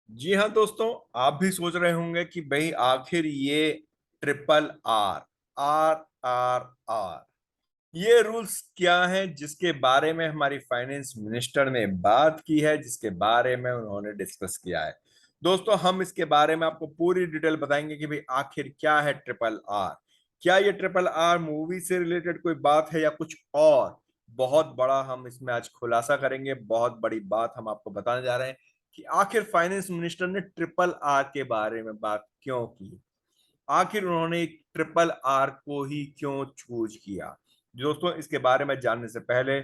जी हाँ दोस्तों, आप भी सोच रहे होंगे कि भाई आखिर ये triple R R R R ये रूल्स क्या हैं जिसके बारे में हमारी फाइनेंस मिनिस्टर ने बात की है, जिसके बारे में उन्होंने डिस्कस किया है। दोस्तों, हम इसके बारे में आपको पूरी डिटेल बताएंगे कि भाई आखिर क्या है ट्रिपल आर। क्या ये ट्रिपल आर मूवी से रिलेटेड कोई बात है या कुछ और बहुत बड़ा हम इसमें आज खुलासा करेंगे। बहुत बड़ी बात हम आपको बताने जा रहे हैं कि आखिर फाइनेंस मिनिस्टर ने ट्रिपल आर के बारे में बात क्यों की। आखिर उन्होंने एक ट्रिपल आर को ही क्यों चूज किया। दोस्तों, इसके बारे में जानने से पहले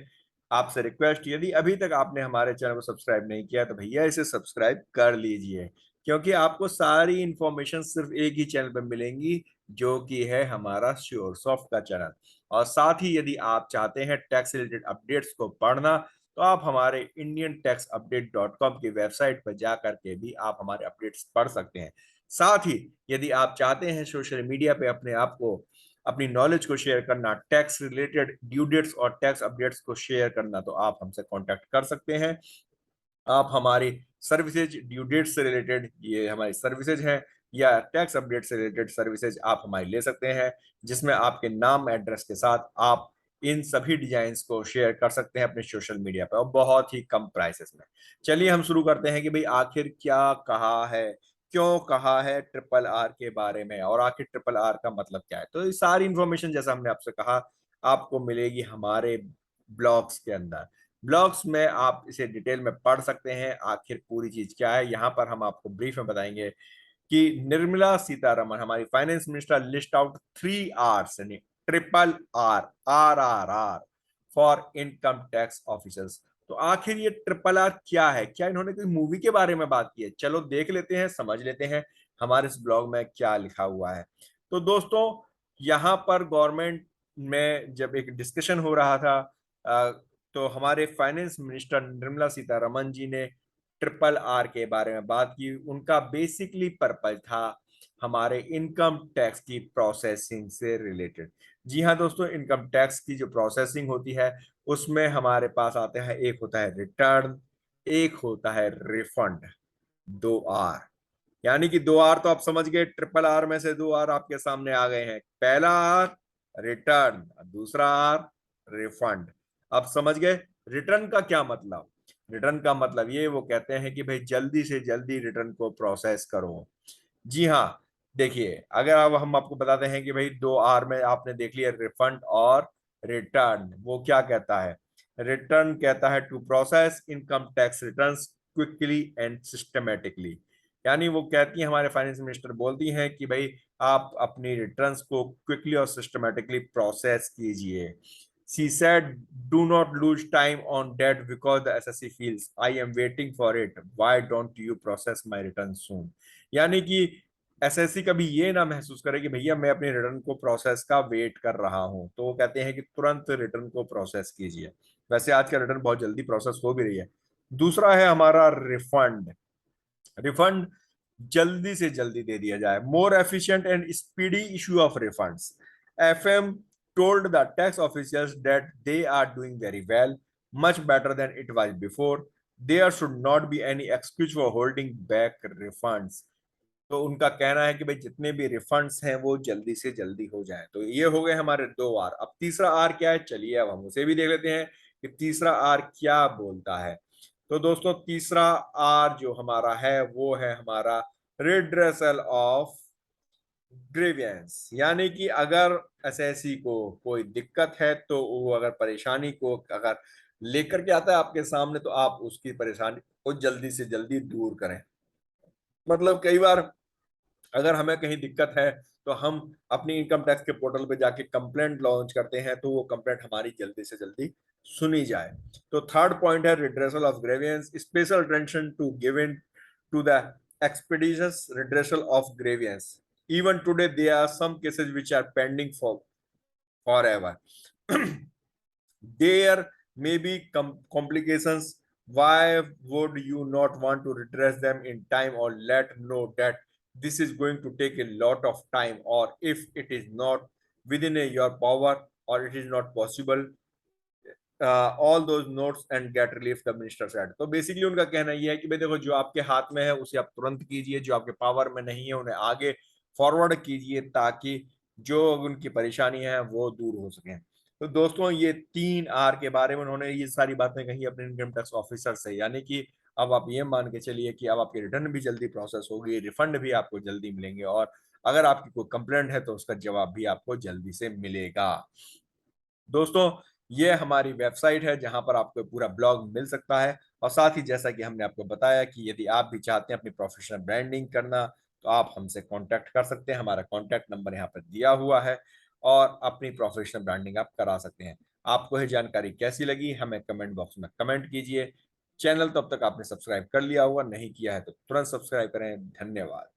आपसे रिक्वेस्ट, यदि अभी तक आपने हमारे चैनल को सब्सक्राइब नहीं किया तो भैया इसे सब्सक्राइब कर लीजिए, क्योंकि आपको सारी इंफॉर्मेशन सिर्फ एक ही चैनल पर मिलेंगी, जो कि है हमारा श्योरसॉफ्ट का चैनल। और साथ ही यदि आप चाहते हैं टैक्स रिलेटेड अपडेट्स को पढ़ना, तो आप हमारे indiantaxupdate.com की वेबसाइट पर जाकर के भी आप हमारे अपडेट्स पढ़ सकते हैं। साथ ही यदि आप चाहते हैं सोशल मीडिया पे अपने आप को, अपनी नॉलेज को शेयर करना, टैक्स रिलेटेड ड्यू डेट्स और टैक्स अपडेट्स को शेयर करना, तो आप हमसे कांटेक्ट कर सकते हैं। आप हमारी सर्विसेज, ड्यू डेट से रिलेटेड ये हमारी सर्विसेज है, या टैक्स अपडेट से रिलेटेड सर्विसेज आप हमारी ले सकते हैं, जिसमें आपके नाम एड्रेस के साथ आप इन सभी डिजाइन्स को शेयर कर सकते हैं अपने सोशल मीडिया पर, और बहुत ही कम प्राइसेस में। चलिए हम शुरू करते हैं कि भाई आखिर क्या कहा है, क्यों कहा है ट्रिपल आर के बारे में, और आखिर ट्रिपल आर का मतलब क्या है। तो ये सारी इंफॉर्मेशन, जैसा हमने आपसे कहा, आपको मिलेगी हमारे ब्लॉग्स के अंदर। ब्लॉग्स में आप इसे डिटेल में पढ़ सकते हैं आखिर पूरी चीज क्या है। यहाँ पर हम आपको ब्रीफ में बताएंगे कि निर्मला सीतारमण हमारी finance minister list out 3 R's, यानी triple R R R R for income tax officers. तो आखिर ये ट्रिपल आर क्या है, क्या इन्होंने कोई मूवी के बारे में बात की है? चलो देख लेते हैं, समझ लेते हैं हमारे इस ब्लॉग में क्या लिखा हुआ है। तो दोस्तों, यहाँ पर गवर्नमेंट में जब एक डिस्कशन हो रहा था, तो हमारे फाइनेंस मिनिस्टर निर्मला सीतारमण जी ने ट्रिपल आर के बारे में बात की। उनका बेसिकली पर्पज था हमारे इनकम टैक्स की प्रोसेसिंग से रिलेटेड। जी हाँ दोस्तों, इनकम टैक्स की जो प्रोसेसिंग होती है, उसमें हमारे पास आते हैं, एक होता है रिटर्न, एक होता है रिफंड। 2 आर, यानी कि 2 आर तो आप समझ गए, ट्रिपल आर में से 2 आर आपके सामने आ गए हैं। पहला आर रिटर्न, दूसरा आर रिफंड। अब समझ गए रिटर्न का क्या मतलब। रिटर्न का मतलब ये वो कहते हैं कि भाई जल्दी से जल्दी रिटर्न को प्रोसेस करो। जी हाँ, देखिए, अगर अब हम आपको बताते हैं कि भाई 2 आर में आपने देख लिया रिफंड और रिटर्न, वो क्या कहता है। रिटर्न कहता है to process income tax returns quickly and systematically. यानी वो कहती है, हमारे फाइनेंस मिनिस्टर बोलती हैं कि भाई आप अपनी रिटर्न्स को क्विकली और सिस्टमेटिकली प्रोसेस कीजिए। She said, "Do not lose time on that because the SSC feels I am waiting for it. Why don't you process my return soon?" यानी कि एसएससी कभी ये ना महसूस करे कि भैया मैं अपने रिटर्न को प्रोसेस का वेट कर रहा हूं, तो वो कहते हैं कि तुरंत रिटर्न को प्रोसेस कीजिए। वैसे आज का रिटर्न बहुत जल्दी प्रोसेस हो भी रही है। दूसरा है हमारा रिफंड। रिफंड जल्दी से जल्दी दे दिया जाए, more efficient and speedy issue of refunds. FM told the tax officials that they are doing very well, much better than it was before. There should not be any excuse for holding back refunds. तो उनका कहना है कि भाई जितने भी refunds हैं वो जल्दी से जल्दी हो जाए। तो ये हो गए हमारे 2 आर। अब तीसरा आर क्या है, चलिए अब हम उसे भी देख लेते हैं कि तीसरा आर क्या बोलता है। तो दोस्तों, तीसरा आर जो हमारा है वो है हमारा रिड्रेसल ऑफ ग्रीवियंस। यानी कि अगर एसएससी को कोई दिक्कत है, तो वो अगर परेशानी को अगर लेकर के आता है आपके सामने, तो आप उसकी परेशानी को जल्दी से जल्दी दूर करें। मतलब कई बार अगर हमें कहीं दिक्कत है, तो हम अपनी इनकम टैक्स के पोर्टल पे जाके कंप्लेंट लॉन्च करते हैं, तो वो कंप्लेंट हमारी जल्दी से जल्दी सुनी जाए। तो थर्ड पॉइंट है redressal of grievances, special attention to given to the expeditious redressal of grievance. Even today, there are some cases which are pending for forever. There may be complications. Why would you not want to redress them in time, or let know that this is going to take a lot of time, or if it is not within your power or it is not possible, all those notes and get relief the minister said. तो basically उनका कहना यह है कि भाई देखो, जो आपके हाथ में है उसे आप तुरंत कीजिए, जो आपके पावर में नहीं है उन्हें आगे फॉरवर्ड कीजिए, ताकि जो उनकी परेशानी है वो दूर हो सके। तो दोस्तों, ये 3 आर के बारे में उन्होंने ये सारी बातें कही अपने इनकम टैक्स ऑफिसर से, यानी कि अब आप ये मान के चलिए कि अब आपकी रिटर्न भी जल्दी प्रोसेस होगी, रिफंड भी आपको जल्दी मिलेंगे, और अगर आपकी कोई कंप्लेंट है तो उसका जवाब भी आपको जल्दी से मिलेगा। दोस्तों, ये हमारी वेबसाइट है जहां पर आपको पूरा ब्लॉग मिल सकता है, और साथ ही जैसा कि हमने आपको बताया कि यदि आप भी चाहते हैं अपनी प्रोफेशनल ब्रांडिंग करना, तो आप हमसे कांटेक्ट कर सकते हैं। हमारा कांटेक्ट नंबर यहाँ पर दिया हुआ है, और अपनी प्रोफेशनल ब्रांडिंग आप करा सकते हैं। आपको ये जानकारी कैसी लगी हमें कमेंट बॉक्स में कमेंट कीजिए। चैनल तो अब तक आपने सब्सक्राइब कर लिया होगा, नहीं किया है तो तुरंत सब्सक्राइब करें। धन्यवाद।